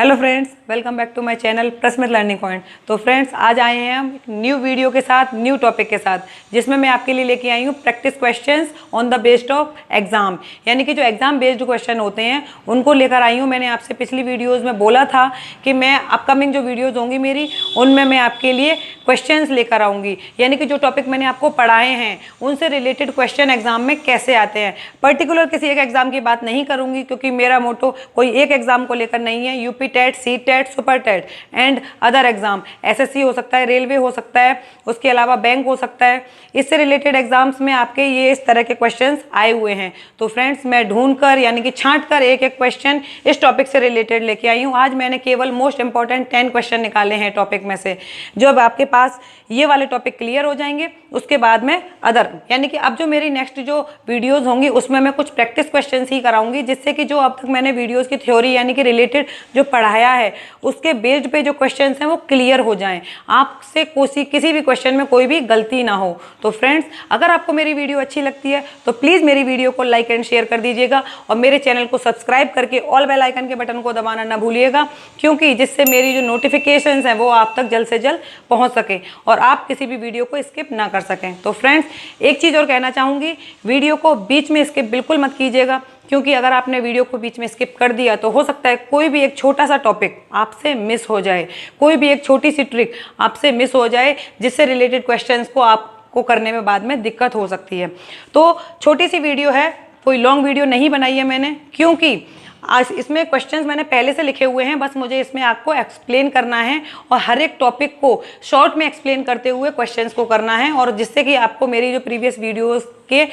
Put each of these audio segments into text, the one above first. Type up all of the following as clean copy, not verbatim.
Hello friends, welcome back to my channel Prasmit learning point. तो friends, आज आए हैं हम एक न्यू वीडियो के साथ, न्यू टॉपिक के साथ, जिसमें मैं आपके लिए लेके आई हूँ practice questions on the based of exam. यानी कि जो एग्जाम बेस्ड क्वेश्चन होते हैं उनको लेकर आई हूँ। मैंने आपसे पिछली वीडियोज़ में बोला था कि मैं अपकमिंग जो वीडियोज़ होंगी मेरी, उनमें मैं आपके लिए क्वेश्चंस लेकर आऊँगी। यानी कि जो टॉपिक मैंने आपको पढ़ाए हैं उनसे रिलेटेड क्वेश्चन एग्जाम में कैसे आते हैं। पर्टिकुलर किसी एक एग्जाम की बात नहीं करूँगी, क्योंकि मेरा मोटो कोई एक एग्जाम को लेकर नहीं है। UP TET, C TET, super TET and other exam, SSC हो सकता है, रेलवे हो सकता है, उसके अलावा बैंक हो सकता है। इससे रिलेटेड एग्जाम्स में आपके ये इस तरह के क्वेश्चंस आए हुए हैं। तो फ्रेंड्स, मैं ढूंढकर यानी कि छांटकर एक एक क्वेश्चन इस टॉपिक से रिलेटेड लेके आई हूँ। आज मैंने केवल मोस्ट इंपॉर्टेंट 10 क्वेश्चन निकाले हैं टॉपिक में से। जो अब आपके पास ये वाले टॉपिक क्लियर हो जाएंगे, उसके बाद में अदर, यानी कि अब जो मेरी नेक्स्ट जो वीडियोस होंगी उसमें मैं कुछ प्रैक्टिस क्वेश्चंस ही कराऊंगी, जिससे कि जो अब तक मैंने वीडियोस की थ्योरी यानी कि रिलेटेड जो पढ़ाया है उसके बेस्ड पे जो क्वेश्चंस हैं वो क्लियर हो जाएं, आपसे किसी भी क्वेश्चन में कोई भी गलती ना हो। तो फ्रेंड्स, अगर आपको मेरी वीडियो अच्छी लगती है तो प्लीज़ मेरी वीडियो को लाइक एंड शेयर कर दीजिएगा, और मेरे चैनल को सब्सक्राइब करके ऑल बेल आइकन के बटन को दबाना ना भूलिएगा, क्योंकि जिससे मेरी जो नोटिफिकेशंस हैं वो आप तक जल्द से जल्द पहुंच सके और आप किसी भी वीडियो को स्किप ना कर सकें। तो फ्रेंड्स, एक चीज़ और कहना चाहूँगी, वीडियो को बीच में स्किप बिल्कुल मत कीजिएगा, क्योंकि अगर आपने वीडियो को बीच में स्किप कर दिया तो हो सकता है कोई भी एक छोटा सा टॉपिक आपसे मिस हो जाए, कोई भी एक छोटी सी ट्रिक आपसे मिस हो जाए, जिससे रिलेटेड क्वेश्चंस को आपको करने में बाद में दिक्कत हो सकती है। तो छोटी सी वीडियो है, कोई लॉन्ग वीडियो नहीं बनाई है मैंने, क्योंकि आज इसमें क्वेश्चंस मैंने पहले से लिखे हुए हैं, बस मुझे इसमें आपको एक्सप्लेन करना है और हर एक टॉपिक को शॉर्ट में एक्सप्लेन करते हुए क्वेश्चंस को करना है, और जिससे कि आपको मेरी जो प्रीवियस वीडियोस के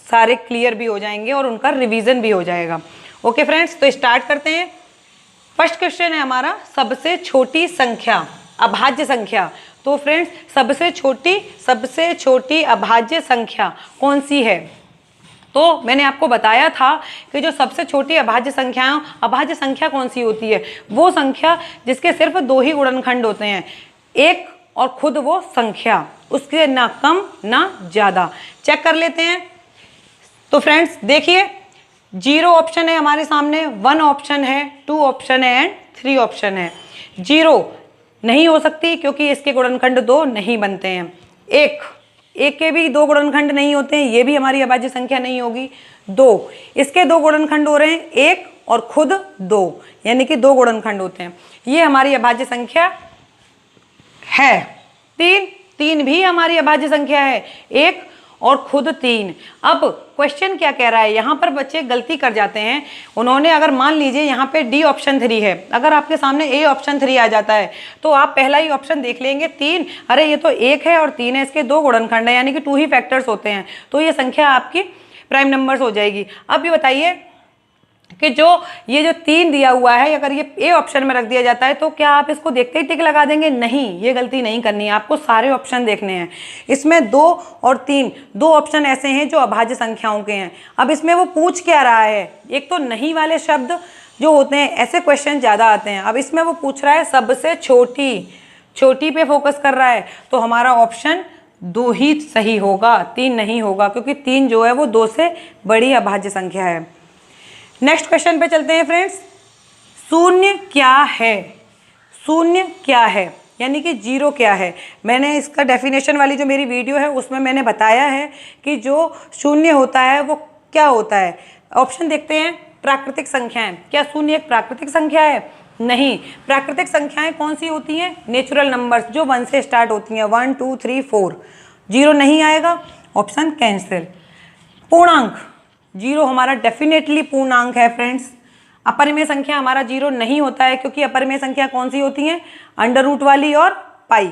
सारे क्लियर भी हो जाएंगे और उनका रिवीजन भी हो जाएगा। ओके फ्रेंड्स, तो स्टार्ट करते हैं। फर्स्ट क्वेश्चन है हमारा, सबसे छोटी संख्या, अभाज्य संख्या। तो फ्रेंड्स, सबसे छोटी अभाज्य संख्या कौन सी है? तो मैंने आपको बताया था कि जो सबसे छोटी अभाज्य संख्या कौन सी होती है? वो संख्या जिसके सिर्फ 2 ही गुणनखंड होते हैं, एक और खुद वो संख्या, उसके ना कम ना ज़्यादा। चेक कर लेते हैं। तो फ्रेंड्स देखिए, 0 ऑप्शन है हमारे सामने, 1 ऑप्शन है, 2 ऑप्शन है एंड 3 ऑप्शन है। 0 नहीं हो सकती क्योंकि इसके गुणनखंड 2 नहीं बनते हैं। एक के भी 2 गुणनखंड नहीं होते हैं, ये भी हमारी अभाज्य संख्या नहीं होगी। 2, इसके 2 गुणनखंड हो रहे हैं, 1 और खुद 2, यानी कि 2 गुणनखंड होते हैं, ये हमारी अभाज्य संख्या है। 3 भी हमारी अभाज्य संख्या है, 1 और खुद 3। अब क्वेश्चन क्या कह रहा है, यहाँ पर बच्चे गलती कर जाते हैं। उन्होंने अगर मान लीजिए यहाँ पे डी ऑप्शन 3 है, अगर आपके सामने ए ऑप्शन 3 आ जाता है तो आप पहला ही ऑप्शन देख लेंगे 3, अरे ये तो 1 है और 3 है, इसके 2 गुणनखंड है, यानी कि 2 ही फैक्टर्स होते हैं, तो ये संख्या आपकी प्राइम नंबर्स हो जाएगी। अब ये बताइए कि ये जो 3 दिया हुआ है, अगर ये ए ऑप्शन में रख दिया जाता है तो क्या आप इसको देखते ही टिक लगा देंगे? नहीं, ये गलती नहीं करनी है, आपको सारे ऑप्शन देखने हैं। इसमें 2 और 3, 2 ऑप्शन ऐसे हैं जो अभाज्य संख्याओं के हैं। अब इसमें वो पूछ क्या रहा है, एक तो नहीं वाले शब्द जो होते हैं, ऐसे क्वेश्चन ज़्यादा आते हैं। अब इसमें वो पूछ रहा है सबसे छोटी पे फोकस कर रहा है, तो हमारा ऑप्शन 2 ही सही होगा, 3 नहीं होगा, क्योंकि 3 जो है वो 2 से बड़ी अभाज्य संख्या है। नेक्स्ट क्वेश्चन पे चलते हैं फ्रेंड्स। शून्य क्या है, यानी कि 0 क्या है? मैंने इसका डेफिनेशन वाली जो मेरी वीडियो है उसमें मैंने बताया है कि जो शून्य होता है वो क्या होता है। ऑप्शन देखते हैं। प्राकृतिक संख्याएं, क्या शून्य एक प्राकृतिक संख्या है? नहीं। प्राकृतिक संख्याएं कौन सी होती हैं? नेचुरल नंबर्स, जो 1 से स्टार्ट होती हैं, 1 2 3 4। 0 नहीं आएगा, ऑप्शन कैंसिल। पूर्णांक, 0 हमारा डेफिनेटली पूर्णांक है फ्रेंड्स। अपरिमेय संख्या हमारा 0 नहीं होता है, क्योंकि अपरिमेय संख्या कौन सी होती हैं? अंडर रूट वाली और पाई।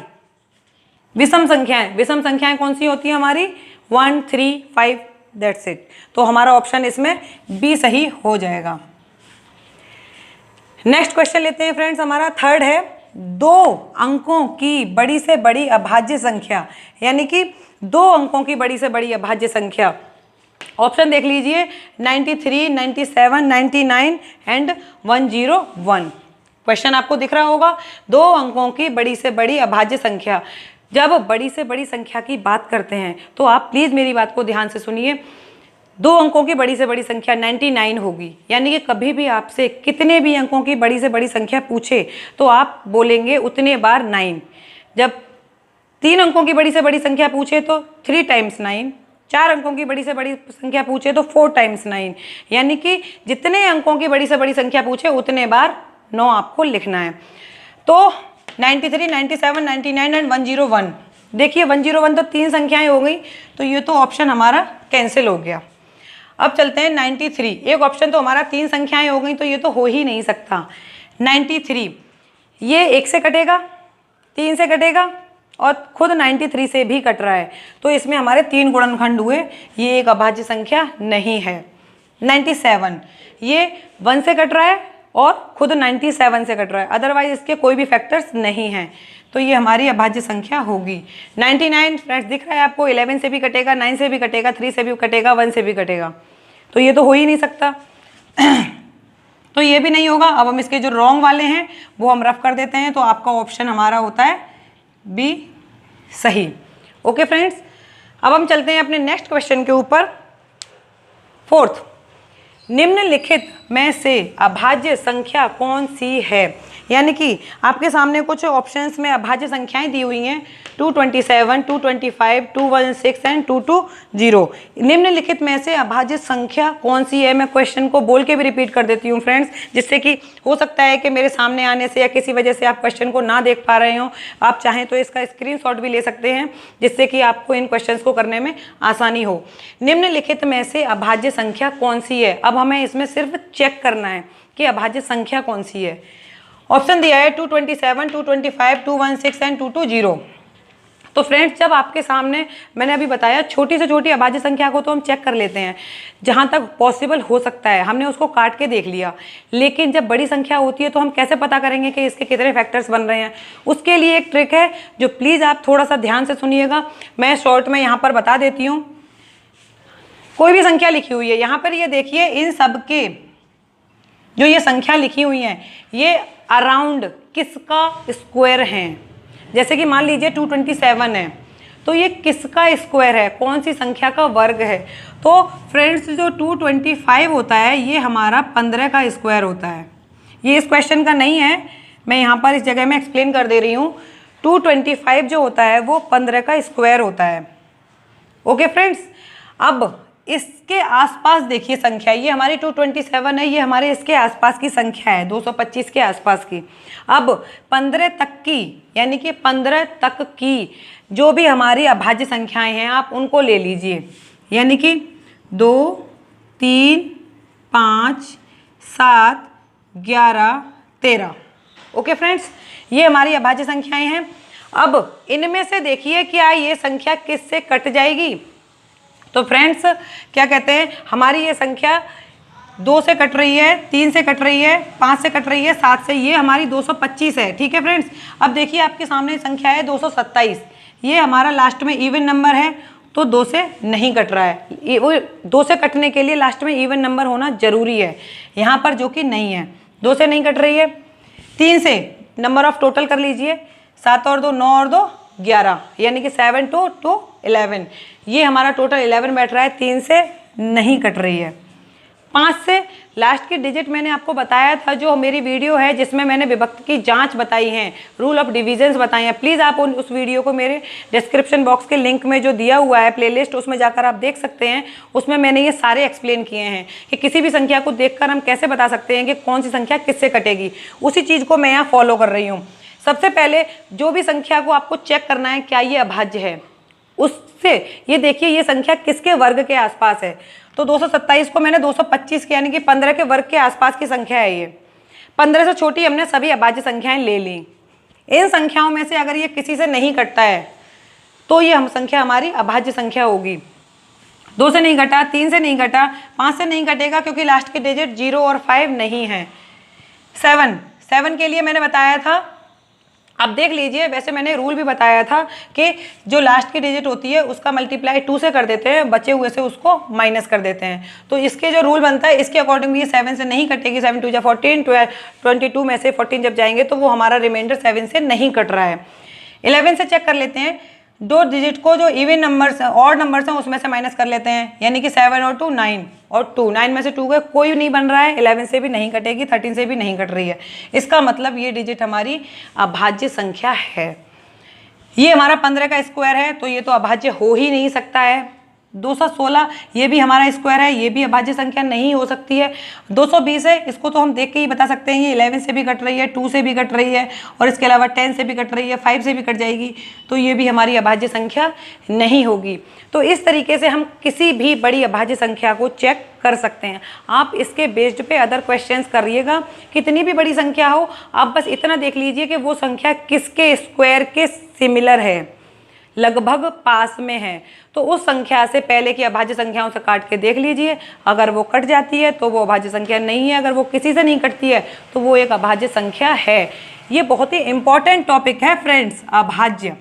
विषम संख्याएं कौन सी होती हैं हमारी? 1 3 5, दैट्स इट। तो हमारा ऑप्शन इसमें बी सही हो जाएगा। नेक्स्ट क्वेश्चन लेते हैं फ्रेंड्स, हमारा थर्ड है, 2 अंकों की बड़ी से बड़ी अभाज्य संख्या, यानी कि 2 अंकों की बड़ी से बड़ी अभाज्य संख्या। ऑप्शन देख लीजिए, 93, 97, 99 एंड 101। क्वेश्चन आपको दिख रहा होगा, 2 अंकों की बड़ी से बड़ी अभाज्य संख्या। जब बड़ी से बड़ी संख्या की बात करते हैं तो आप प्लीज़ मेरी बात को ध्यान से सुनिए। 2 अंकों की बड़ी से बड़ी संख्या 99 होगी। यानी कि कभी भी आपसे कितने भी अंकों की बड़ी से बड़ी संख्या पूछे तो आप बोलेंगे उतने बार 9। जब 3 अंकों की बड़ी से बड़ी संख्या पूछे तो 3 टाइम्स 9, 4 अंकों की बड़ी से बड़ी संख्या पूछे तो 4 टाइम्स 9। यानी कि जितने अंकों की बड़ी से बड़ी संख्या पूछे उतने बार 9 आपको लिखना है। तो 93, 97, 99 एंड 101। देखिए 101 तो 3 संख्याएं हो गई, तो ये तो ऑप्शन हमारा कैंसिल हो गया। अब चलते हैं 93। एक ऑप्शन तो हमारा 3 संख्याएं हो गई, तो ये तो हो ही नहीं सकता। 93 ये 1 से कटेगा, 3 से कटेगा और खुद 93 से भी कट रहा है, तो इसमें हमारे 3 गुणनखंड हुए, ये एक अभाज्य संख्या नहीं है। 97 ये 1 से कट रहा है और खुद 97 से कट रहा है, अदरवाइज इसके कोई भी फैक्टर्स नहीं हैं, तो ये हमारी अभाज्य संख्या होगी। 99 फ्रेंड्स दिख रहा है आपको, 11 से भी कटेगा, 9 से भी कटेगा, 3 से भी कटेगा, 1 से भी कटेगा, तो ये तो हो ही नहीं सकता। तो ये भी नहीं होगा। अब हम इसके जो रॉन्ग वाले हैं वो हम रफ कर देते हैं, तो आपका ऑप्शन हमारा होता है बी सही। ओके फ्रेंड्स, अब हम चलते हैं अपने नेक्स्ट क्वेश्चन के ऊपर। 4th, निम्नलिखित में से अभाज्य संख्या कौन सी है। यानी कि आपके सामने कुछ ऑप्शंस में अभाज्य संख्याएं दी हुई हैं, 227, 225, 216 एंड 220। निम्नलिखित में से अभाज्य संख्या कौन सी है। मैं क्वेश्चन को बोल के भी रिपीट कर देती हूँ फ्रेंड्स, जिससे कि हो सकता है कि मेरे सामने आने से या किसी वजह से आप क्वेश्चन को ना देख पा रहे हो। आप चाहें तो इसका स्क्रीनशॉट भी ले सकते हैं, जिससे कि आपको इन क्वेश्चन को करने में आसानी हो। निम्नलिखित में से अभाज्य संख्या कौन सी है। अब हमें इसमें सिर्फ चेक करना है कि अभाज्य संख्या कौन सी है। ऑप्शन दिया है 227, 225, 216 एंड 220। तो फ्रेंड्स जब आपके सामने, मैंने अभी बताया छोटी से छोटी अभाज्य संख्या को तो हम चेक कर लेते हैं जहां तक पॉसिबल हो सकता है, हमने उसको काट के देख लिया। लेकिन जब बड़ी संख्या होती है तो हम कैसे पता करेंगे कि इसके कितने फैक्टर्स बन रहे हैं। उसके लिए एक ट्रिक है जो प्लीज़ आप थोड़ा सा ध्यान से सुनिएगा, मैं शॉर्ट में यहाँ पर बता देती हूँ। कोई भी संख्या लिखी हुई है यहाँ पर, ये देखिए इन सब के जो ये संख्या लिखी हुई है ये अराउंड किसका स्क्वायर है। जैसे कि मान लीजिए 227 है, तो ये किसका स्क्वायर है, कौन सी संख्या का वर्ग है। तो फ्रेंड्स जो 225 होता है ये हमारा 15 का स्क्वायर होता है। ये इस क्वेश्चन का नहीं है, मैं यहाँ पर इस जगह में एक्सप्लेन कर दे रही हूँ। 225 जो होता है वो 15 का स्क्वायर होता है। ओके फ्रेंड्स, अब इसके आसपास देखिए संख्या, ये हमारी 227 है, ये हमारे इसके आसपास की संख्या है 225 के आसपास की। अब 15 तक की, यानी कि 15 तक की जो भी हमारी अभाज्य संख्याएं हैं आप उनको ले लीजिए, यानी कि 2, 3, 5, 7, 11, 13। ओके फ्रेंड्स, ये हमारी अभाज्य संख्याएं हैं। अब इनमें से देखिए क्या ये संख्या किससे कट जाएगी। तो फ्रेंड्स क्या कहते हैं, हमारी ये संख्या 2 से कट रही है, 3 से कट रही है, 5 से कट रही है, 7 से, ये हमारी 225 है। ठीक है फ्रेंड्स, अब देखिए आपके सामने संख्या है 227, ये हमारा लास्ट में इवन नंबर है, तो 2 से नहीं कट रहा है। वो 2 से कटने के लिए लास्ट में इवन नंबर होना जरूरी है, यहाँ पर जो कि नहीं है, 2 से नहीं कट रही है। 3 से नंबर ऑफ टोटल कर लीजिए, 7 और 2 9 और 2 11, यानी कि 7 to 11, ये हमारा टोटल 11 बैठ रहा है। 3 से नहीं कट रही है। 5 से लास्ट की डिजिट मैंने आपको बताया था, जो मेरी वीडियो है जिसमें मैंने विभक्त की जांच बताई है, रूल ऑफ डिविजन्स बताए हैं। प्लीज़ आप उस वीडियो को मेरे डिस्क्रिप्शन बॉक्स के लिंक में जो दिया हुआ है प्लेलिस्ट, उसमें जाकर आप देख सकते हैं। उसमें मैंने ये सारे एक्सप्लेन किए हैं कि किसी भी संख्या को देखकर हम कैसे बता सकते हैं कि कौन सी संख्या किससे कटेगी। उसी चीज़ को मैं यहाँ फॉलो कर रही हूँ। सबसे पहले जो भी संख्या को आपको चेक करना है क्या ये अभाज्य है, उससे ये देखिए ये संख्या किसके वर्ग के आसपास है। तो 227 को मैंने 225 के, यानी कि 15 के वर्ग के आसपास की संख्या है ये। 15 से छोटी हमने सभी अभाज्य संख्याएं ले ली। इन संख्याओं में से अगर ये किसी से नहीं कटता है तो ये हम संख्या हमारी अभाज्य संख्या होगी। 2 से नहीं कटा, 3 से नहीं कटा, 5 से नहीं कटेगा क्योंकि लास्ट के डिजिट 0 और 5 नहीं है। 7 के लिए मैंने बताया था, आप देख लीजिए, वैसे मैंने रूल भी बताया था कि जो लास्ट की डिजिट होती है उसका मल्टीप्लाई 2 से कर देते हैं, बचे हुए से उसको माइनस कर देते हैं। तो इसके जो रूल बनता है इसके अकॉर्डिंग ये 7 से नहीं कटेगी। 7 2 14, 22 में से 14 जब जाएंगे तो वो हमारा रिमाइंडर 7 से नहीं कट रहा है। 11 से चेक कर लेते हैं। दो डिजिट को जो इवन नंबर्स ऑड नंबर्स हैं उसमें से माइनस कर लेते हैं, यानी कि 7 और 2 9 और 2, 9 में से 2 का कोई नहीं बन रहा है, 11 से भी नहीं कटेगी, 13 से भी नहीं कट रही है। इसका मतलब ये डिजिट हमारी अभाज्य संख्या है। ये हमारा 15 का स्क्वायर है तो ये तो अभाज्य हो ही नहीं सकता है। 216 ये भी हमारा स्क्वायर है, ये भी अभाज्य संख्या नहीं हो सकती है। 220 है, इसको तो हम देख के ही बता सकते हैं ये 11 से भी कट रही है, 2 से भी कट रही है और इसके अलावा 10 से भी कट रही है, 5 से भी कट जाएगी, तो ये भी हमारी अभाज्य संख्या नहीं होगी। तो इस तरीके से हम किसी भी बड़ी अभाज्य संख्या को चेक कर सकते हैं। आप इसके बेस्ड पे अदर क्वेश्चंस करिएगा, कितनी भी बड़ी संख्या हो आप बस इतना देख लीजिए कि वो संख्या किसके स्क्वायर के सिमिलर है, लगभग पास में है, तो उस संख्या से पहले की अभाज्य संख्याओं से काट के देख लीजिए। अगर वो कट जाती है तो वो अभाज्य संख्या नहीं है, अगर वो किसी से नहीं कटती है तो वो एक अभाज्य संख्या है। ये बहुत ही इंपॉर्टेंट टॉपिक है फ्रेंड्स, अभाज्य।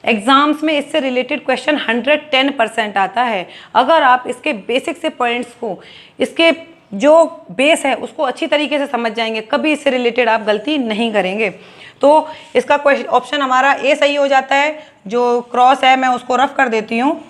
एग्जाम्स में इससे रिलेटेड क्वेश्चन 110% आता है। अगर आप इसके बेसिक से पॉइंट्स को, इसके जो बेस है उसको अच्छी तरीके से समझ जाएंगे, कभी इससे रिलेटेड आप गलती नहीं करेंगे। तो इसका ऑप्शन हमारा ए सही हो जाता है। जो क्रॉस है मैं उसको रफ कर देती हूँ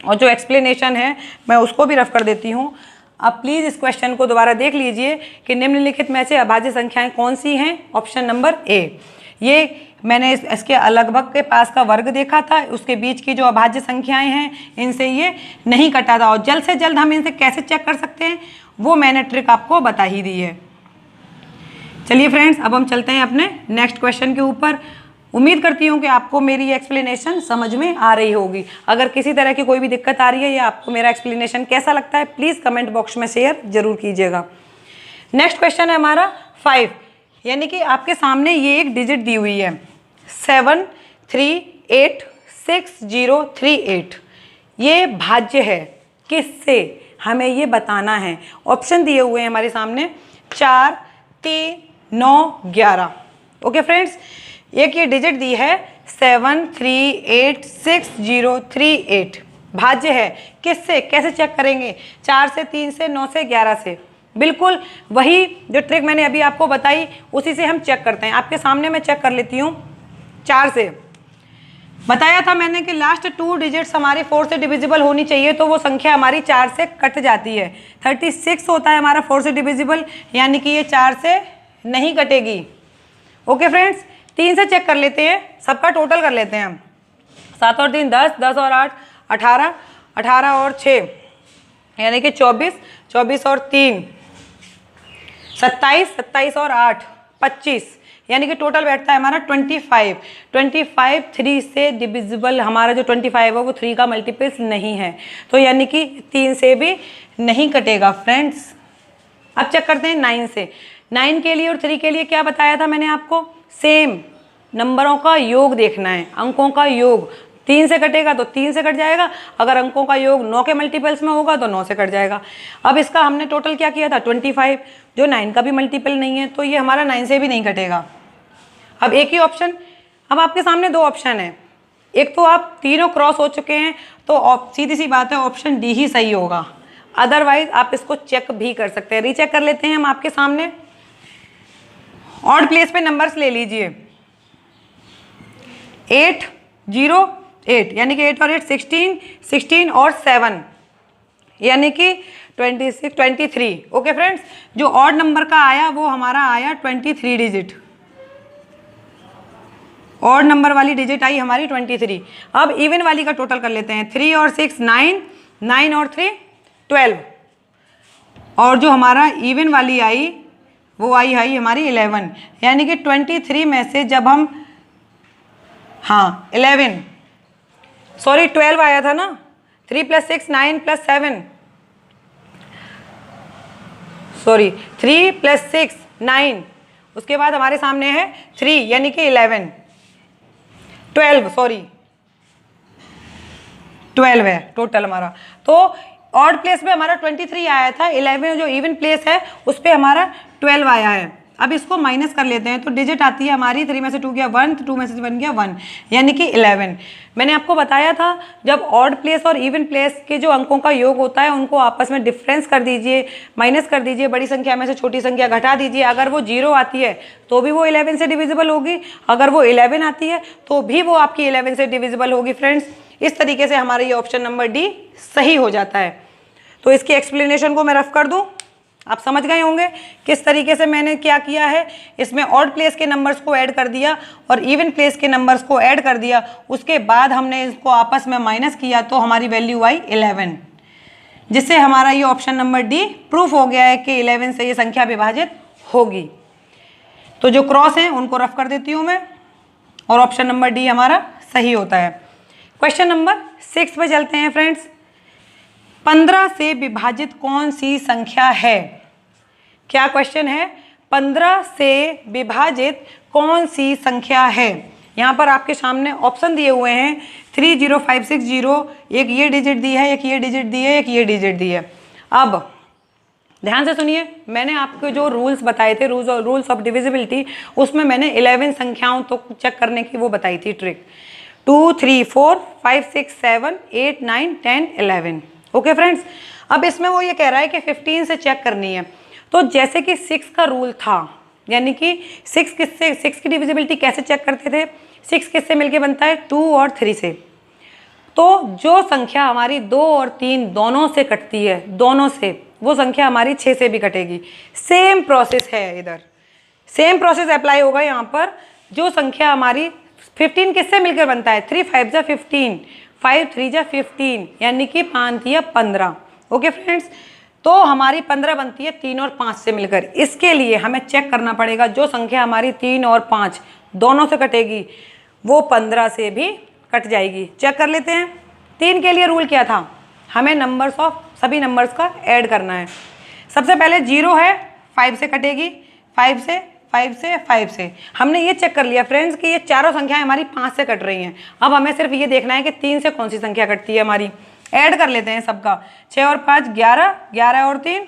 और जो एक्सप्लेनेशन है मैं उसको भी रफ कर देती हूँ। आप प्लीज़ इस क्वेश्चन को दोबारा देख लीजिए कि निम्नलिखित में से अभाज्य संख्याएं कौन सी हैं। ऑप्शन नंबर ए, ये मैंने इसके लगभग के पास का वर्ग देखा था, उसके बीच की जो अभाज्य संख्याएं हैं इनसे ये नहीं कटा था, और जल्द से जल्द हम इनसे कैसे चेक कर सकते हैं वो मैंने ट्रिक आपको बता ही दी है। चलिए फ्रेंड्स, अब हम चलते हैं अपने नेक्स्ट क्वेश्चन के ऊपर। उम्मीद करती हूँ कि आपको मेरी एक्सप्लेनेशन समझ में आ रही होगी। अगर किसी तरह की कोई भी दिक्कत आ रही है या आपको मेरा एक्सप्लेनेशन कैसा लगता है प्लीज़ कमेंट बॉक्स में शेयर जरूर कीजिएगा। नेक्स्ट क्वेश्चन है हमारा 5, यानी कि आपके सामने ये एक डिजिट दी हुई है 7386038। ये भाज्य है किससे, हमें ये बताना है। ऑप्शन दिए हुए हैं हमारे सामने 4, 3, 9, 11। ओके फ्रेंड्स, एक ये डिजिट दी है 7386038, भाज्य है किससे, कैसे चेक करेंगे, 4 से, 3 से, 9 से, 11 से। बिल्कुल वही जो ट्रिक मैंने अभी आपको बताई उसी से हम चेक करते हैं। आपके सामने मैं चेक कर लेती हूँ 4 से। बताया था मैंने कि लास्ट 2 डिजिट्स हमारे 4 से डिविजिबल होनी चाहिए, तो वो संख्या हमारी 4 से कट जाती है। 36 होता है हमारा 4 से डिविजिबल, यानी कि ये 4 से नहीं कटेगी। ओके फ्रेंड्स, 3 से चेक कर लेते हैं, सबका टोटल कर लेते हैं हम। 7 और 3 10, 10 और 8 18, 18 और 6 यानी कि 24, 24 और 3 27, 27 और 8 25, यानी कि टोटल बैठता है हमारा 25। 25 3 से डिविजिबल, हमारा जो 25 है वो 3 का मल्टीपल्स नहीं है, तो यानी कि 3 से भी नहीं कटेगा फ्रेंड्स। अब चेक करते हैं 9 से। 9 के लिए और 3 के लिए क्या बताया था मैंने आपको, सेम नंबरों का योग देखना है, अंकों का योग। 3 से कटेगा तो 3 से कट जाएगा, अगर अंकों का योग 9 के मल्टीपल्स में होगा तो 9 से कट जाएगा। अब इसका हमने टोटल क्या किया था 25, जो 9 का भी मल्टीपल नहीं है, तो ये हमारा 9 से भी नहीं कटेगा। अब एक ही ऑप्शन, अब आपके सामने 2 ऑप्शन है, एक तो आप तीनों क्रॉस हो चुके हैं तो सीधी सी बात है ऑप्शन डी ही सही होगा, अदरवाइज आप इसको चेक भी कर सकते हैं। रीचेक कर लेते हैं हम आपके सामने। ऑड प्लेस पे नंबर्स ले लीजिए 8 0 8, यानी कि 8 और 8 16, 16 और 7 यानी कि 26 23। ओके फ्रेंड्स, जो ऑड नंबर का आया वो हमारा आया 23 डिजिट, ऑड नंबर वाली डिजिट आई हमारी 23। अब इवन वाली का टोटल कर लेते हैं, 3 और 6 9, 9 और 3 12, और जो हमारा इवन वाली आई वो आई हमारी 11, यानी कि 23 में से जब हम 12 आया था ना, 3 + 6 9 + 7 3 + 6 9, उसके बाद हमारे सामने है 3 यानी कि 11 12 है टोटल हमारा। तो ऑड प्लेस में हमारा 23 आया था, 11 जो इवन प्लेस है उस पर हमारा 12 आया है। अब इसको माइनस कर लेते हैं तो डिजिट आती है हमारी 3 में से 2 गया 1, 2 में से 1 गया 1, यानी कि 11। मैंने आपको बताया था जब ऑड प्लेस और इवन प्लेस के जो अंकों का योग होता है उनको आपस में डिफरेंस कर दीजिए, माइनस कर दीजिए, बड़ी संख्या में से छोटी संख्या घटा दीजिए। अगर वो 0 आती है तो भी वो 11 से डिविजिबल होगी, अगर वो 11 आती है तो भी वो आपकी 11 से डिविजिबल होगी। फ्रेंड्स, इस तरीके से हमारा ये ऑप्शन नंबर डी सही हो जाता है। तो इसकी एक्सप्लेनेशन को मैं रफ कर दूं, आप समझ गए होंगे किस तरीके से मैंने क्या किया है। इसमें ऑड प्लेस के नंबर्स को ऐड कर दिया और इवन प्लेस के नंबर्स को ऐड कर दिया, उसके बाद हमने इसको आपस में माइनस किया तो हमारी वैल्यू आई 11, जिससे हमारा ये ऑप्शन नंबर डी प्रूफ हो गया है कि 11 से ये संख्या विभाजित होगी। तो जो क्रॉस हैं उनको रफ कर देती हूँ मैं और ऑप्शन नंबर डी हमारा सही होता है। क्वेश्चन नंबर 6 पे चलते हैं फ्रेंड्स। 15 से विभाजित कौन सी संख्या है? क्या क्वेश्चन है? 15 से विभाजित कौन सी संख्या है? यहाँ पर आपके सामने ऑप्शन दिए हुए हैं 30560, एक ये डिजिट दी है, एक ये डिजिट दी है, एक ये डिजिट दी है। अब ध्यान से सुनिए, मैंने आपको जो रूल्स बताए थे, रूल्स ऑफ डिविजिबिलिटी, उसमें मैंने 11 संख्याओं तो चेक करने की वो बताई थी ट्रिक। 2, 3, 4, 5, 6, 7, 8, 9, 10, 11। ओके फ्रेंड्स, अब इसमें वो ये कह रहा है कि 15 से चेक करनी है। तो जैसे कि 6 का रूल था, यानी कि 6 की डिविजिबिलिटी कैसे चेक करते थे? 6 किससे मिलके बनता है? 2 और 3 से। तो जो संख्या हमारी 2 और 3 दोनों से कटती है, दोनों से, वो संख्या हमारी 6 से भी कटेगी। सेम प्रोसेस है इधर, सेम प्रोसेस अप्लाई होगा यहाँ पर। जो संख्या हमारी 15 किससे मिलकर बनता है? 3 5 जा 15, 5 3 जा 15, यानी कि 5 3 15। ओके फ्रेंड्स, तो हमारी 15 बनती है 3 और 5 से मिलकर। इसके लिए हमें चेक करना पड़ेगा जो संख्या हमारी 3 और 5 दोनों से कटेगी वो 15 से भी कट जाएगी। चेक कर लेते हैं। 3 के लिए रूल क्या था? हमें नंबर्स ऑफ सभी नंबर्स का ऐड करना है। सबसे पहले 0 है, 5 से कटेगी, 5 से, 5 से, 5 से। हमने ये चेक कर लिया फ्रेंड्स कि ये चारों संख्याएं हमारी 5 से कट रही हैं। अब हमें सिर्फ ये देखना है कि 3 से कौन सी संख्या कटती है हमारी। ऐड कर लेते हैं सबका। 6 और 5 11, 11 और 3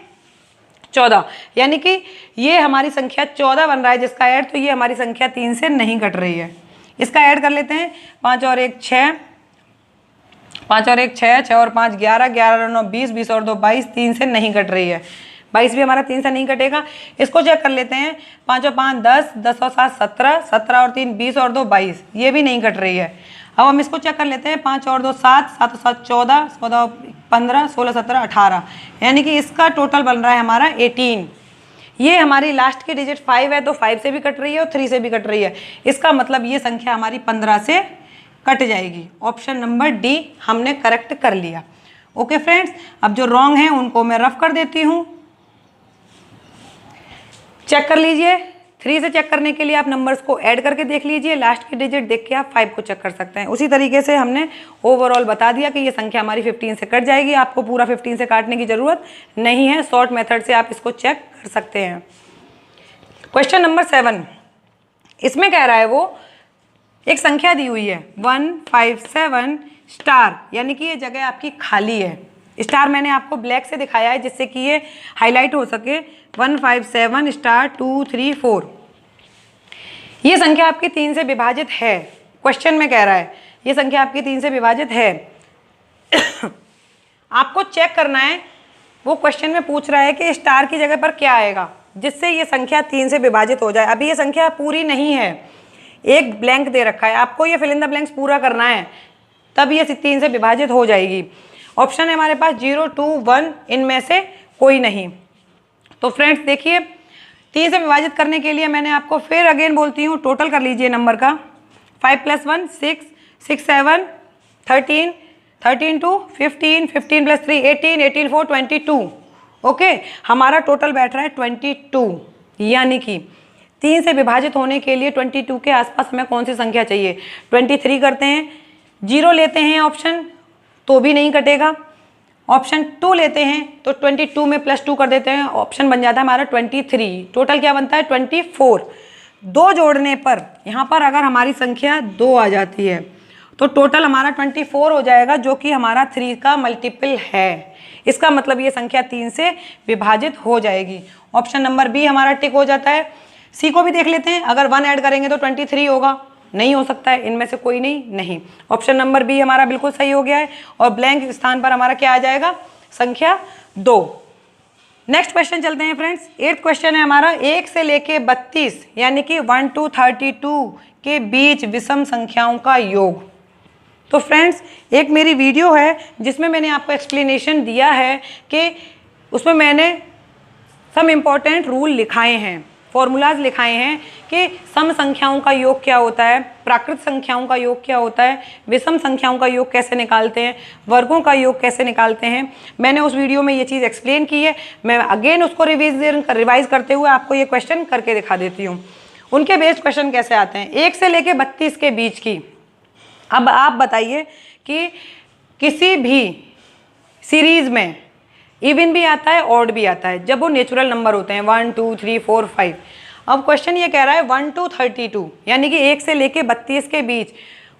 14, यानी कि ये हमारी संख्या 14 बन रहा है जिसका ऐड। तो ये हमारी संख्या 3 से नहीं कट रही है। इसका ऐड कर लेते हैं। 5 और 1 6, 5 और 1 6, 6 और 5 11, 11 और 9 20, 20 और 2 22, 3 से नहीं कट रही है। 22 भी हमारा 3 से नहीं कटेगा। इसको चेक कर लेते हैं। 5 और 5 10, 10 और 7 17, 17 और 3 20 और 2 22, ये भी नहीं कट रही है। अब हम इसको चेक कर लेते हैं। 5 और 2 7, 7 और 7 14, 14 15, 16 17 18, यानी कि इसका टोटल बन रहा है हमारा 18। ये हमारी लास्ट की डिजिट 5 है, तो 5 से भी कट रही है और 3 से भी कट रही है। इसका मतलब ये संख्या हमारी 15 से कट जाएगी। ऑप्शन नंबर डी हमने करेक्ट कर लिया। ओके फ्रेंड्स, अब जो रॉन्ग है उनको मैं रफ कर देती हूँ। चेक कर लीजिए। 3 से चेक करने के लिए आप नंबर्स को ऐड करके देख लीजिए, लास्ट की डिजिट देख के आप 5 को चेक कर सकते हैं। उसी तरीके से हमने ओवरऑल बता दिया कि ये संख्या हमारी 15 से कट जाएगी। आपको पूरा 15 से काटने की जरूरत नहीं है, शॉर्ट मेथड से आप इसको चेक कर सकते हैं। क्वेश्चन नंबर 7, इसमें कह रहा है वो एक संख्या दी हुई है 157 स्टार, यानी कि ये जगह आपकी खाली है। स्टार मैंने आपको ब्लैक से दिखाया है जिससे कि ये हाईलाइट हो सके। 157 स्टार 2 3 4, ये संख्या आपकी 3 से विभाजित है। क्वेश्चन में कह रहा है ये संख्या आपकी 3 से विभाजित है। आपको चेक करना है, वो क्वेश्चन में पूछ रहा है कि स्टार की जगह पर क्या आएगा जिससे ये संख्या 3 से विभाजित हो जाए। अभी ये संख्या पूरी नहीं है, एक ब्लैंक दे रखा है, आपको ये फिल इन द ब्लैंक्स पूरा करना है, तब ये 3 से विभाजित हो जाएगी। ऑप्शन है हमारे पास 0 2 1, इनमें से कोई नहीं। तो फ्रेंड्स देखिए, 3 से विभाजित करने के लिए मैंने आपको फिर अगेन बोलती हूँ, टोटल कर लीजिए नंबर का। 5 + 1 6, 6 7 13, 13 2 15, 15 + 3 18, 18 4 22। ओके, हमारा टोटल बैठ रहा है 22, यानी कि 3 से विभाजित होने के लिए 22 के आसपास हमें कौन सी संख्या चाहिए? 23 करते हैं, 0 लेते हैं ऑप्शन तो भी नहीं कटेगा। ऑप्शन 2 लेते हैं तो 22 में +2 कर देते हैं, ऑप्शन बन जाता है हमारा 23। टोटल क्या बनता है? 24। 2 जोड़ने पर यहाँ पर अगर हमारी संख्या 2 आ जाती है तो टोटल हमारा 24 हो जाएगा, जो कि हमारा 3 का मल्टीपल है। इसका मतलब ये संख्या 3 से विभाजित हो जाएगी। ऑप्शन नंबर बी हमारा टिक हो जाता है। सी को भी देख लेते हैं, अगर 1 ऐड करेंगे तो 23 होगा, नहीं हो सकता है, इनमें से कोई नहीं। ऑप्शन नंबर बी हमारा बिल्कुल सही हो गया है और ब्लैंक स्थान पर हमारा क्या आ जाएगा, संख्या 2। नेक्स्ट क्वेश्चन चलते हैं फ्रेंड्स। 8th क्वेश्चन है हमारा 1 से लेके 32 यानी कि 1 to 32 के बीच विषम संख्याओं का योग। तो फ्रेंड्स एक मेरी वीडियो है जिसमें मैंने आपको एक्सप्लेनेशन दिया है कि उसमें मैंने सम इम्पॉर्टेंट रूल लिखाए हैं, फॉर्मूलाज लिखाए हैं कि सम संख्याओं का योग क्या होता है, प्राकृत संख्याओं का योग क्या होता है, विषम संख्याओं का योग कैसे निकालते हैं, वर्गों का योग कैसे निकालते हैं। मैंने उस वीडियो में ये चीज़ एक्सप्लेन की है। मैं अगेन उसको रिवाइज करते हुए आपको ये क्वेश्चन करके दिखा देती हूँ। उनके बेस्ड क्वेश्चन कैसे आते हैं, 1 से लेके 32 के बीच की। अब आप बताइए कि किसी भी सीरीज में इवन भी आता है, ऑड भी आता है, जब वो नेचुरल नंबर होते हैं 1 2 3 4 5। अब क्वेश्चन ये कह रहा है 1 to 32 यानी कि 1 से लेके 32 के बीच।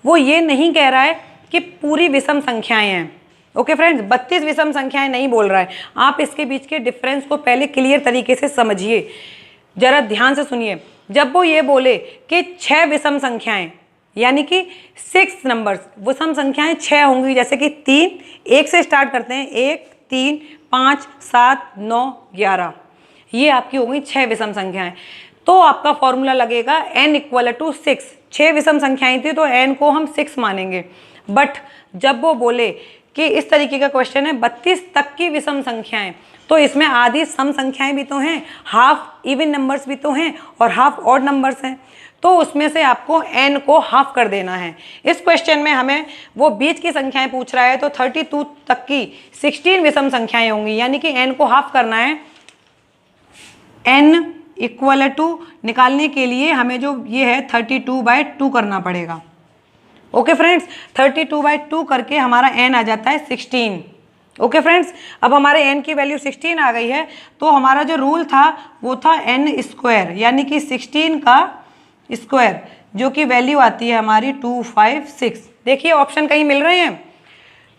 वो ये नहीं कह रहा है कि पूरी विषम संख्याएं हैं। ओके फ्रेंड्स, 32 विषम संख्याएं नहीं बोल रहा है। आप इसके बीच के डिफरेंस को पहले क्लियर तरीके से समझिए, जरा ध्यान से सुनिए। जब वो ये बोले कि 6 विषम संख्याएं यानी कि 6 नंबर्स, विषम संख्याएं 6 होंगी, जैसे कि 3, 1 से स्टार्ट करते हैं, 1 3 5 7 9 11, ये आपकी हो गई 6 विषम संख्याएं। तो आपका फॉर्मूला लगेगा n = 6। 6 विषम संख्याएं थी तो n को हम 6 मानेंगे। बट जब वो बोले कि इस तरीके का क्वेश्चन है 32 तक की विषम संख्याएं, तो इसमें आधी सम संख्याएं भी तो हैं, हाफ इवन नंबर्स भी तो हैं और हाफ ऑड नंबर्स हैं। तो उसमें से आपको n को हाफ कर देना है। इस क्वेश्चन में हमें वो बीच की संख्याएं पूछ रहा है, तो 32 तक की 16 विषम संख्याएं होंगी, यानी कि n को हाफ करना है। n = निकालने के लिए हमें जो ये है 32/2 करना पड़ेगा। ओके फ्रेंड्स, 32/2 करके हमारा n आ जाता है 16। ओके फ्रेंड्स, अब हमारे n की वैल्यू 16 आ गई है, तो हमारा जो रूल था वो था n², यानी कि 16 का स्क्वायर, जो कि वैल्यू आती है हमारी 256। देखिए ऑप्शन कहीं मिल रहे हैं,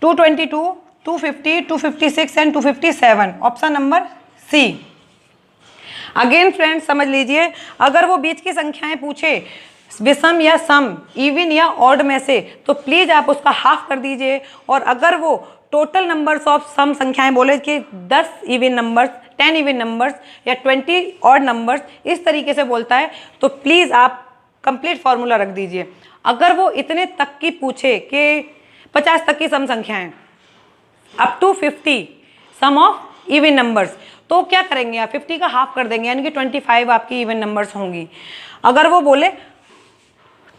222, 250, 256 and 257, option number C. Again friends समझ लीजिए, अगर वो बीच की संख्याएं पूछे विषम या सम, इवन या ऑड में से, तो प्लीज आप उसका हाफ कर दीजिए। और अगर वो टोटल नंबर्स ऑफ सम संख्याएं बोले कि 10 इवन नंबर्स, 10 इवन नंबर्स या 20 ऑड नंबर्स, इस तरीके से बोलता है, तो प्लीज़ आप कंप्लीट फार्मूला रख दीजिए। अगर वो इतने तक की पूछे कि 50 तक की सम संख्याएं, up to 50 sum of even numbers, तो क्या करेंगे आप, 50 का हाफ कर देंगे, यानी कि 25 आपकी इवन नंबर्स होंगी। अगर वो बोले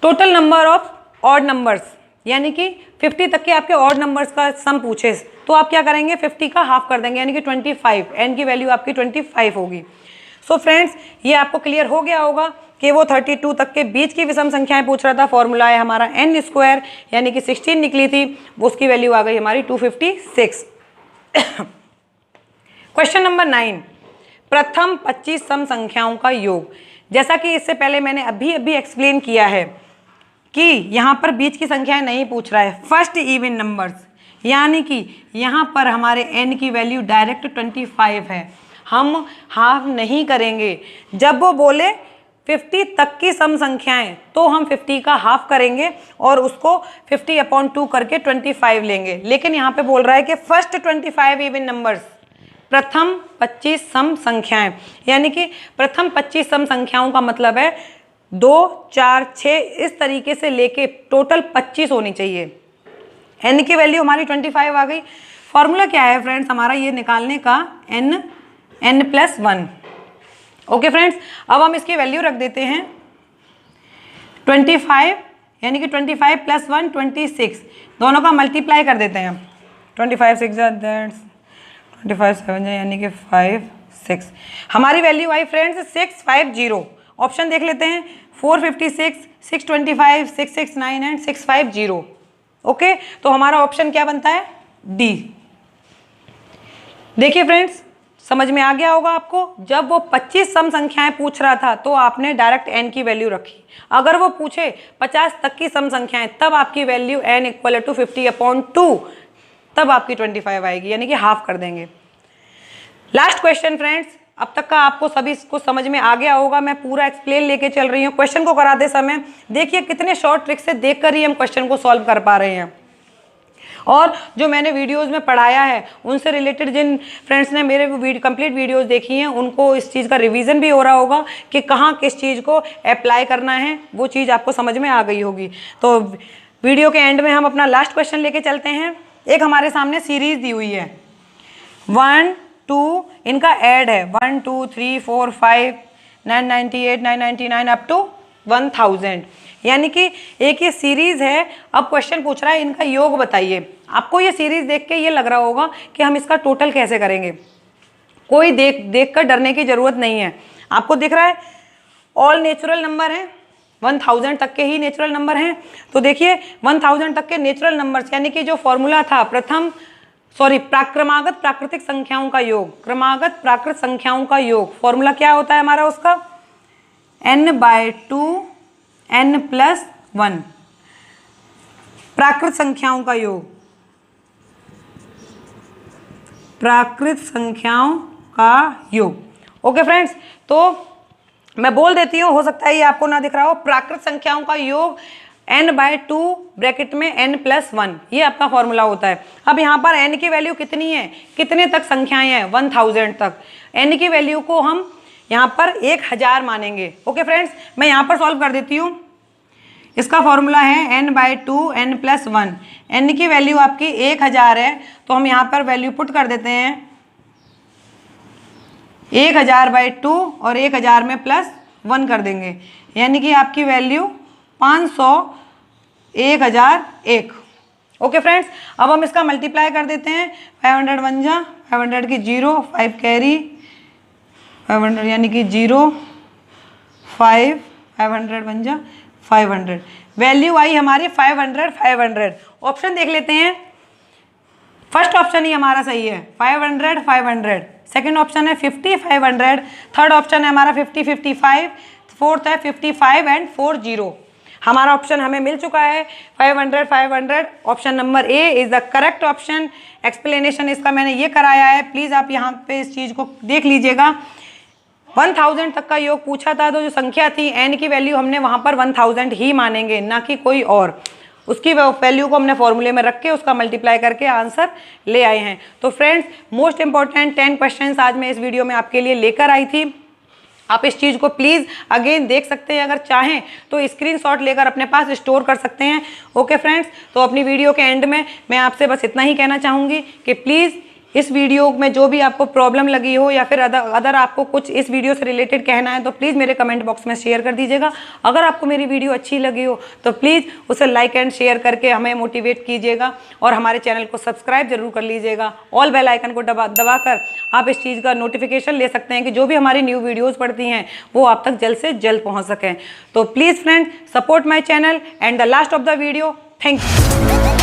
total number of odd numbers, यानी कि 50 तक के आपके ऑड नंबर्स का सम पूछे, तो आप क्या करेंगे, 50 का हाफ कर देंगे, यानी कि 25, n की वैल्यू आपकी 25 होगी। सो फ्रेंड्स, ये आपको क्लियर हो गया होगा कि वो 32 तक के बीच की विषम संख्याएं पूछ रहा था। फॉर्मूला है हमारा n², यानी कि 16 निकली थी, वो उसकी वैल्यू आ गई हमारी 256। क्वेश्चन नंबर 9, प्रथम 25 सम संख्याओं का योग। जैसा कि इससे पहले मैंने अभी एक्सप्लेन किया है कि यहाँ पर बीच की संख्याएं नहीं पूछ रहा है, फर्स्ट इवन नंबर्स, यानी कि यहाँ पर हमारे n की वैल्यू डायरेक्ट 25 है, हम हाफ नहीं करेंगे। जब वो बोले 50 तक की सम संख्याएं, तो हम 50 का हाफ करेंगे और उसको 50/2 करके 25 लेंगे। लेकिन यहाँ पे बोल रहा है कि फर्स्ट 25 इवन नंबर्स, प्रथम 25 सम संख्याएं, यानी कि प्रथम 25 सम संख्याओं का मतलब है 2 4 6 इस तरीके से लेके टोटल 25 होनी चाहिए। n की वैल्यू हमारी 25 आ गई। फॉर्मूला क्या है फ्रेंड्स हमारा ये निकालने का, n+1। ओके फ्रेंड्स, अब हम इसकी वैल्यू रख देते हैं 25, यानी कि 25 + 1 26, दोनों का मल्टीप्लाई कर देते हैं। 25 6 दैट्स 25 7 यानी कि 5 6, हमारी वैल्यू आई फ्रेंड्स 650। ऑप्शन देख लेते हैं, 456, 625, 669 एंड 650। ओके, तो हमारा ऑप्शन क्या बनता है, डी। देखिए फ्रेंड्स, समझ में आ गया होगा आपको। जब वो 25 सम संख्याएं पूछ रहा था तो आपने डायरेक्ट n की वैल्यू रखी। अगर वो पूछे 50 तक की सम संख्याएं, तब आपकी वैल्यू n = 50/2, तब आपकी 25 आएगी, यानी कि हाफ कर देंगे। लास्ट क्वेश्चन फ्रेंड्स, अब तक का आपको सभी कुछ समझ में आ गया होगा। मैं पूरा एक्सप्लेन लेके चल रही हूँ। क्वेश्चन को कराते समय देखिए कितने शॉर्ट ट्रिक से देखकर ही हम क्वेश्चन को सॉल्व कर पा रहे हैं। और जो मैंने वीडियोस में पढ़ाया है उनसे रिलेटेड जिन फ्रेंड्स ने मेरे कंप्लीट वीडियोस देखी हैं उनको इस चीज़ का रिवीजन भी हो रहा होगा कि कहाँ किस चीज़ को अप्लाई करना है, वो चीज़ आपको समझ में आ गई होगी। तो वीडियो के एंड में हम अपना लास्ट क्वेश्चन लेके चलते हैं। एक हमारे सामने सीरीज दी हुई है 1 2, इनका ऐड है 1 2 3 4 5 998 999 अप टू 1000, यानी कि एक ये सीरीज है। अब क्वेश्चन पूछ रहा है इनका योग बताइए। आपको ये सीरीज देख के ये लग रहा होगा कि हम इसका टोटल कैसे करेंगे। कोई देख कर डरने की जरूरत नहीं है। आपको दिख रहा है ऑल नेचुरल नंबर हैं, 1000 तक के ही नेचुरल नंबर हैं। तो देखिए 1000 तक के नेचुरल नंबर्स, यानी कि जो फॉर्मूला था क्रमागत प्राकृतिक संख्याओं का योग, क्रमागत प्राकृत संख्याओं का योग फॉर्मूला क्या होता है हमारा उसका n/2 n+1, प्राकृत संख्याओं का योग, प्राकृत संख्याओं का योग। ओके फ्रेंड्स, तो मैं बोल देती हूँ, हो सकता है ये आपको ना दिख रहा हो। प्राकृत संख्याओं का योग n/2 ब्रैकेट में n+1, ये आपका फॉर्मूला होता है। अब यहाँ पर n की वैल्यू कितनी है, कितने तक संख्याएं हैं 1000 तक। n की वैल्यू को हम यहाँ पर 1000 मानेंगे। ओके फ्रेंड्स, मैं यहाँ पर सॉल्व कर देती हूँ। इसका फॉर्मूला है n/2 n+1। n की वैल्यू आपकी 1000 है, तो हम यहाँ पर वैल्यू पुट कर देते हैं 1000/2 और 1000 में +1 कर देंगे, यानी कि आपकी वैल्यू 500 1001। ओके फ्रेंड्स, अब हम इसका मल्टीप्लाई कर देते हैं। 500 1 जा 500 की 0, 5 कैरी 500 यानी कि 0 5 500 1 जा 500, वैल्यू आई हमारी 500। ऑप्शन देख लेते हैं। फर्स्ट ऑप्शन ही हमारा सही है 500। सेकेंड ऑप्शन है 50 500। थर्ड ऑप्शन है हमारा 50 55। फोर्थ है 55 एंड 40। हमारा ऑप्शन हमें मिल चुका है 500। Option number A is the correct option. Explanation इसका मैंने ये कराया है, प्लीज आप यहाँ पे इस चीज को देख लीजिएगा। 1000 तक का योग पूछा था, तो जो संख्या थी n की वैल्यू हमने वहां पर 1000 ही मानेंगे, ना कि कोई और। उसकी वैल्यू को हमने फॉर्मूले में रख के उसका मल्टीप्लाई करके आंसर ले आए हैं। तो फ्रेंड्स, मोस्ट इंपॉर्टेंट 10 क्वेश्चंस आज मैं इस वीडियो में आपके लिए लेकर आई थी। आप इस चीज़ को प्लीज़ अगेन देख सकते हैं, अगर चाहें तो स्क्रीनशॉट लेकर अपने पास स्टोर कर सकते हैं। ओके फ्रेंड्स, तो अपनी वीडियो के एंड में मैं आपसे बस इतना ही कहना चाहूँगी कि प्लीज़ इस वीडियो में जो भी आपको प्रॉब्लम लगी हो या फिर अदर आपको कुछ इस वीडियो से रिलेटेड कहना है तो प्लीज़ मेरे कमेंट बॉक्स में शेयर कर दीजिएगा। अगर आपको मेरी वीडियो अच्छी लगी हो तो प्लीज़ उसे लाइक एंड शेयर करके हमें मोटिवेट कीजिएगा और हमारे चैनल को सब्सक्राइब जरूर कर लीजिएगा। ऑल बेल आइकन को दबाकर आप इस चीज़ का नोटिफिकेशन ले सकते हैं कि जो भी हमारी न्यू वीडियोज़ पड़ती हैं वो आप तक जल्द से जल्द पहुँच सकें। तो please friend, support my channel and the last of the video. Thank you.